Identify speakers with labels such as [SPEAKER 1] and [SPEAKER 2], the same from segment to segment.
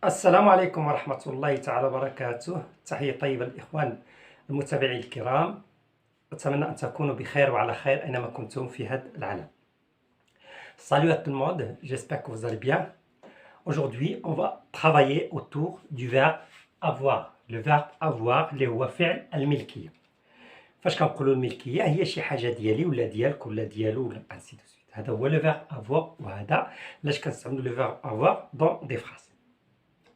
[SPEAKER 1] السلام عليكم ورحمة الله تعالى وبركاته. تحية طيبة للإخوان المتابعين الكرام. أتمنى أن تكونوا بخير وعلى خير أينما كنتم في هذا العالم. Salut à tout le monde, j'espère que vous allez bien. Aujourd'hui, on va travailler autour du verbe avoir. Le verbe avoir اللي هو فعل الملكية. فاش كنقولوا الملكية هي شي حاجة ديالي ولا ديالك ولا ديالو ولا ainsi de suite. هذا هو le verbe avoir وهذا علاش كنستعملوا le verbe avoir dans des phrases.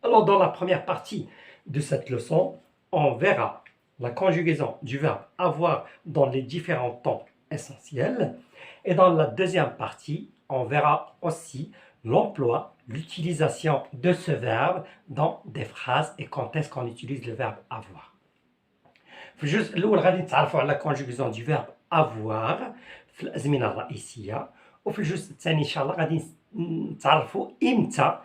[SPEAKER 1] Alors, dans la première partie de cette leçon, on verra la conjugaison du verbe avoir dans les différents temps essentiels. Et dans la deuxième partie, on verra aussi l'emploi, l'utilisation de ce verbe dans des phrases et quand est-ce qu'on utilise le verbe avoir. في الجزء الأول غادي نتعرفوا على la conjugaison du verbe avoir في الأزمنة الرئيسية، وفي الجزء الثاني إن شاء الله غادي نتعرفوا إمتى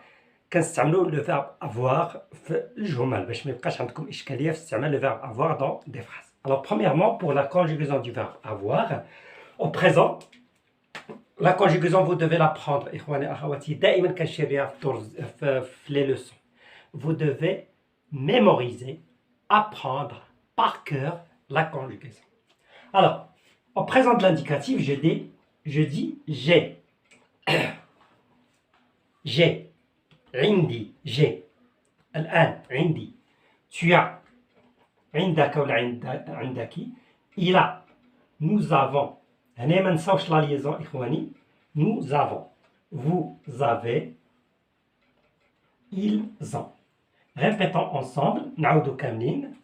[SPEAKER 1] كنستعملوا لو فيرب افوار في الجمل باش ما يبقاش عندكم اشكاليه في استعمال لو فيرب افوار دون دي فراز. Alors premièrement pour la conjugaison du verbe avoir au présent la conjugaison vous devez l'apprendre اخواني اخواتي دائما كنشير بها في les leçons. Vous devez mémoriser, apprendre par cœur la conjugaison. Alors au présent de l'indicatif je dis j'ai j'ai عندي j'ai الآن عندي tu as عندك ولا عندك il a nous avons هنا ما نساوش لا ليزون إخواني nous avons vous avez ils ont. Répétons ensemble نعاودو كاملين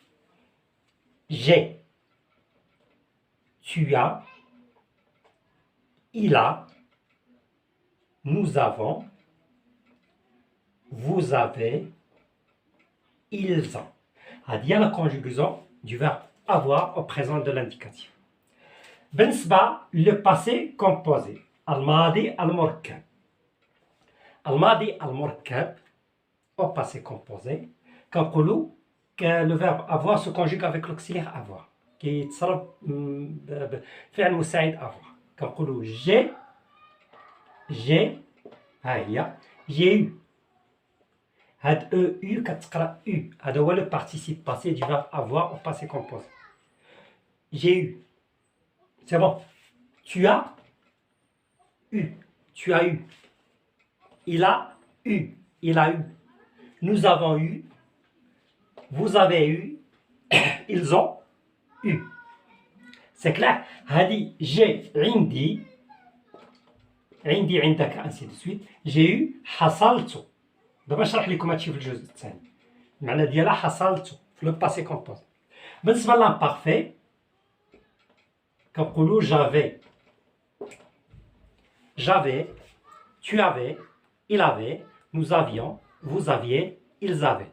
[SPEAKER 1] j'ai tu as il a nous avons vous avez, ils ont. هذه la conjugaison du verbe avoir au présent de l'indicatif. بالنسبة le passé composé الماضي المركب. الماضي المركب au passé composé كنقولوا que le verbe avoir se conjugue avec l'auxiliaire avoir كيتصرف بفعل مساعد avoir. كنقولوا j'ai ها هي j'ai eu. هاد EU كتقرا U. هذا هو le participe passé du verbe avoir au passé composé. J'ai eu. C'est bon. Tu as eu. Tu as eu. Il a eu. Il a eu. Nous avons eu. Vous avez eu. Ils ont eu. C'est clair. هذه j'ai عندي عندك ainsi de suite. J'ai eu حصلت. دابا نشرح لكم هادشي في الجزء الثاني. المعنى ديالها حصلت في لو باسي كومبوزي. بالنسبه لامبارفي كنقولوا j'avais tu avais il avait nous avions vous aviez ils avaient.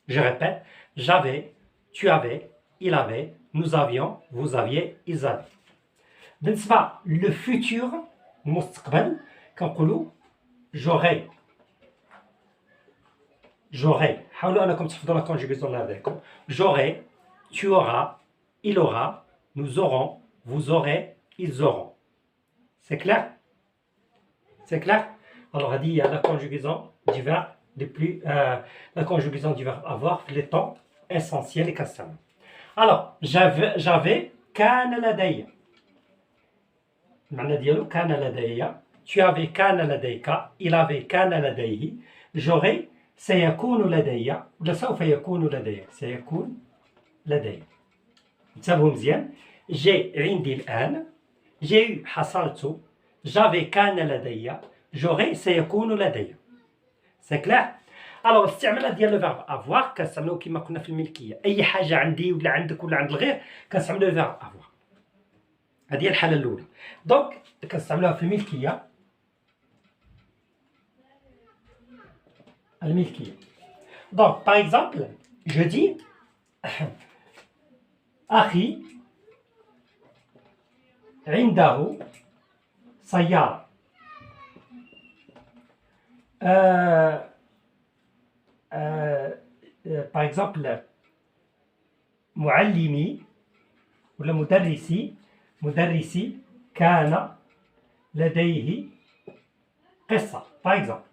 [SPEAKER 1] Je répète j'avais tu avais il avait nous avions vous aviez ils avaient. بالنسبه لو فوتور المستقبل كنقولوا j'aurais حاولوا انكم تحفظوا لا كونجوغاسيون هذاكم. j'aurai tu auras il aura nous aurons vous aurez ils auront. C'est clair. Alors هذه هي la conjugaison du verbe la conjugaison du verbe avoir في les temps essentiels كنستعملوا. alors j'avais كان لدي المعنى ديالو كان لدي. tu avais كان لديك il avait كان لديه. j'aurai سيكون لدي ولا سوف يكون لدي. سيكون لدي. انتبهوا مزيان. جي عندي الآن. جي حصلت. جافي كان لدي. جوري سيكون لدي. سي كلير. الوغ الاستعمالات ديال لو فيرب افوار كنستعملوه كما كنا في الملكيه. اي حاجه عندي ولا عندك ولا عند الغير كنستعملو لو فيرب افوار. هذه هي الحاله الاولى. دونك كنستعملوها في الملكيه. Donc, par exemple, je dis أخي عنده سيارة. par exemple معلمي ولا مدرسي كان لديه قصة. par exemple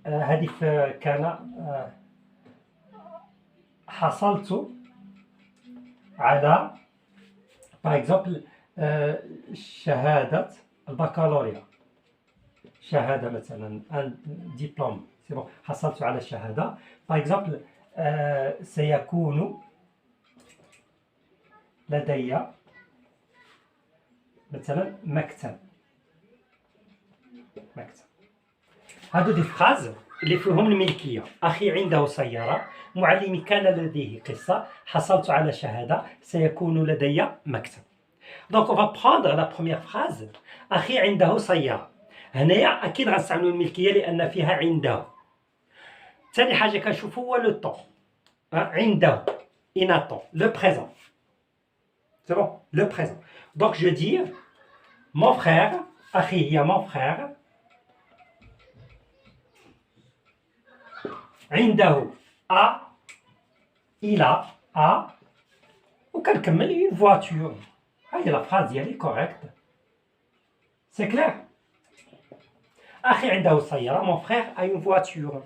[SPEAKER 1] هذه كان حصلت على par exemple شهادة البكالوريا، شهادة مثلا un diplôme c'est bon حصلت على شهادة par exemple سيكون لدي مثلا مكتب. هادو دي فراز اللي فيهم الملكية. أخي عنده سيارة، معلمي كان لديه قصة، حصلت على شهادة، سيكون لدي مكتب. دونك on va prendre la première phrase أخي عنده سيارة. هنايا أكيد غنستعملو الملكية لأن فيها عنده. ثاني حاجة كنشوفو هو لو طون. عنده in attend le présent. C'est bon, le présent. Donc je dis mon frère, أخي هي mon frère. عنده il a وكنكمل une voiture. هاي لا phrase ديالي correcte. C'est clair. أخي عنده سيارة. Mon frère a une voiture.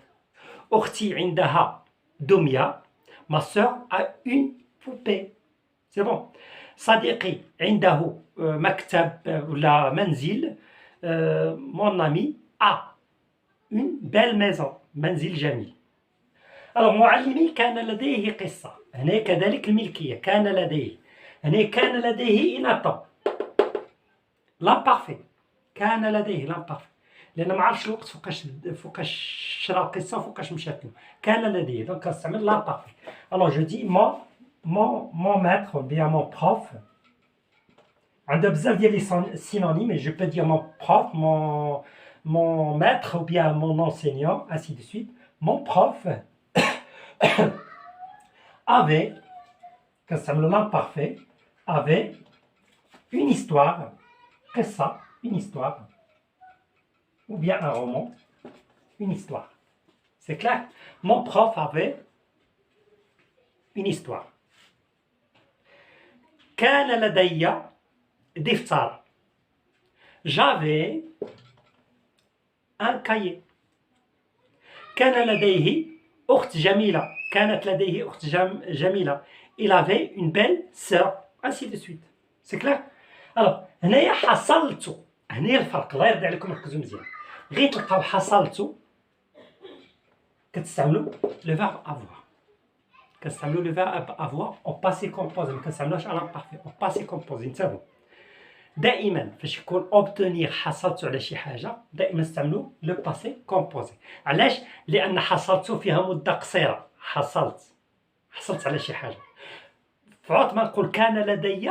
[SPEAKER 1] أختي عندها دمية. Ma sœur a une poupée. C'est bon. صديقي عنده مكتب ولا منزل. Mon ami a une belle maison. منزل جميل. Alors معلمي كان لديه قصة. هنا كذلك الملكية كان لديه. هنا كان لديه إناطة. l'imparfait. كان لديه l'imparfait. لأن ما عرفش الوقت فوقاش شرا القصة وفوقاش مشات له. كان لديه. دونك كنستعمل l'imparfait. Alors je dis mon maître ou bien mon prof. عندها بزاف ديال لي synonymes. Je peux dire mon prof, mon maître ou bien mon enseignant, ainsi de suite. Mon prof avait, كنستعملو l'imparfait, avait une histoire, قصة, une histoire, ou bien un roman, une histoire. C'est clair? Mon prof avait une histoire. كان لدي دفتر. J'avais un cahier. كان لديه أخت جميلة. كانت لديه أخت جميلة. Il avait une belle sœur. Ainsi de suite. C'est clair? Alors هنايا حصلت. هنايا الفرق. الله يرضي عليكم ركزوا مزيان. غير تلقاو حصلت كتستعملوا لو فيرب افوار. كنستعملوا لو فيرب افوار او باسي كومبوزي. ما كنستعملوش على البارفي او باسي كومبوزي. انتبهوا دائما فاش يكون اوبتونير حصلت على شي حاجه دائما استعملوا لو باسي كومبوزي. علاش؟ لان حصلت فيها مده قصيره. حصلت على شي حاجه. فعوض ما نقول كان لدي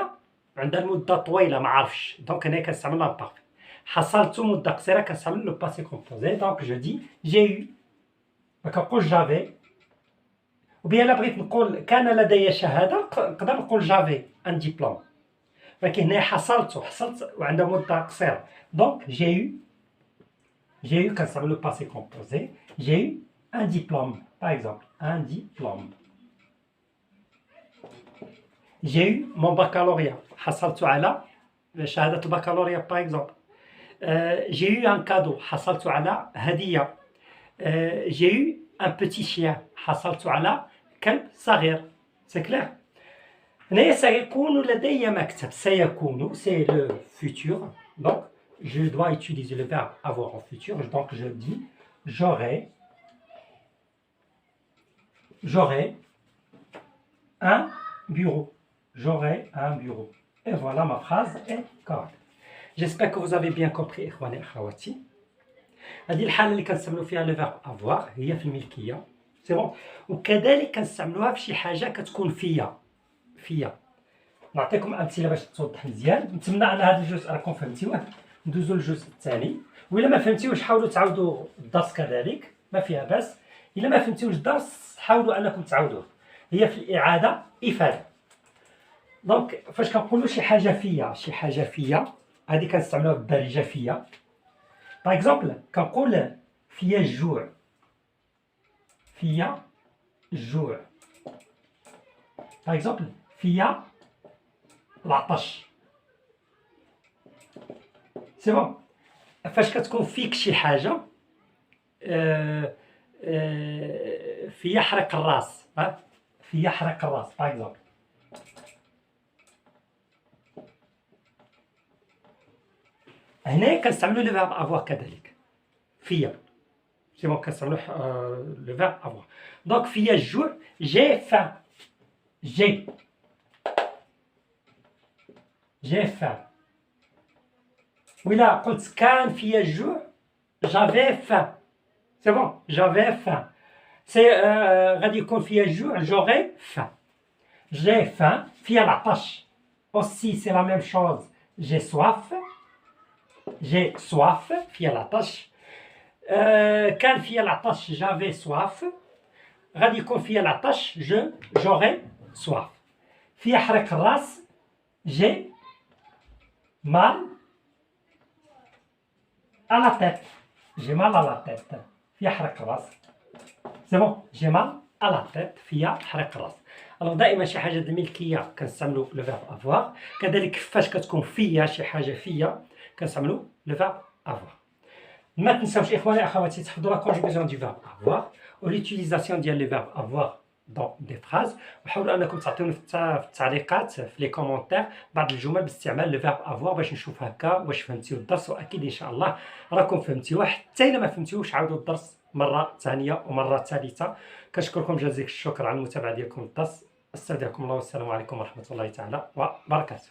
[SPEAKER 1] عندها المده طويله ما عرفش. دونك هنا كنستعمل لامبارفي. حصلت مده قصيره كنستعمل لو باسي كومبوزي. دونك جو دي جي يو. ما كنقولش جافي. وبيان لا بغيت نقول كان لدي شهاده نقدر نقول جافي ان ديبلوم. ولكن هنا حصلت وعندها مده قصيره. دونك جي يو كنستعمل لو باسي كومبوزي. جي يو ان ديبلوم باغ اكزومبل ان ديبلوم. J'ai eu mon baccalauréat. حصلت على شهادة البكالوريا باغ اكزومبل. J'ai eu un cadeau. حصلت على هدية. J'ai eu un petit chien. حصلت على كلب صغير. C'est clair. هنا سيكون لدي مكتب. سيكون c'est le futur. Donc je dois utiliser le verbe avoir en futur. Donc je dis j'aurai un bureau. J'aurai un bureau. Et voilà, ma phrase est correcte. J'espère que vous avez bien compris إخواني أخواتي. هذه الحالة اللي كنستعملوا فيها لو فيرب افوار هي في الملكية. سي بون. وكذلك كنستعملوها في شي حاجة كتكون فيا. نعطيكم أمثلة باش توضح مزيان. نتمنى أن هذا الجزء راكم فهمتيوه. ندوزو للجزء الثاني. وإلا ما فهمتيوش حاولوا تعاودوا الدرس كذلك. ما فيها بأس. إلا ما فهمتيوش الدرس حاولوا أنكم تعاودوه. هي في الإعادة إفادة. دونك فاش كنقولوا شي حاجه فيا هذه كنستعملوها بالدارجه فيا. باغ اكزومبل كنقول فيا الجوع. باغ اكزومبل فيا العطش. سي بون. فاش كتكون فيك شي حاجه في يحرق الراس. في يحرق الراس باغ اكزومبل. هنايا كنستعملو لو فيرب افوار كذلك. فيا سي بون كنستعملو لو فيرب افوار. دونك فيا الجوع، جي فان. جي فان. وإلا قلت كان فيا الجوع، جافي فان. سي بون جافي فان. سي غادي يكون فيا الجوع، جوغي فان. جي فان فيا العطش. aussi c'est la même chose. j'ai soif. j'ai soif فيا العطش. كان فيا العطش، j'avais soif. غادي يكون فيا العطش، j'aurai soif. في يحرق الراس، j'ai mal à la tête. j'ai mal à la tête. في يحرق الراس. سي بون j'ai mal à la tête. فيا حرق الراس. الوغ دائما شي حاجه الملكيه كنستعملو لو فيرب افوار، كذلك فاش كتكون فيا شي حاجه فيا كنستعملو لو فيرب افوار. ما تنساوش اخواني اخواتي تحفظوا لا كونجوغاسيون دي فيرب افوار وليتيليزاسيون ديال لي فيرب افوار دون دي فراز، وحاولوا انكم تعطيوني في التعليقات في لي كومونتير بعض الجمل باستعمال لو فيرب افوار باش نشوف هكا واش فهمتيو الدرس، واكيد ان شاء الله راكم فهمتيوه. حتى الا ما فهمتيوش عاودوا الدرس مره ثانيه ومره ثالثه. كنشكركم جزيل الشكر على المتابعه ديالكم الدرس. استودعكم الله والسلام عليكم ورحمه الله تعالى وبركاته.